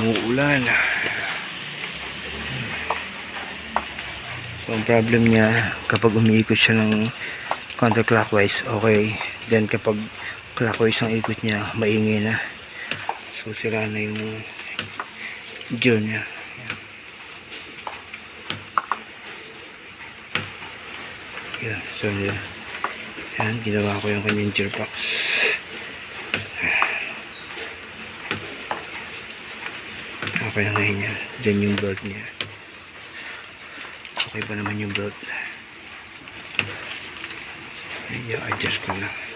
umuulan. So ang problem niya, kapag umiikot siya ng counterclockwise, okay. Then kapag clockwise ang ikot niya, maingay na. So sira na yung gear niya. Yeah, so yan, ginawa ko yung kanyang gearbox. Okay na ngayon yan. Then yung belt niya, okay pa naman yung belt. I-adjust ko na.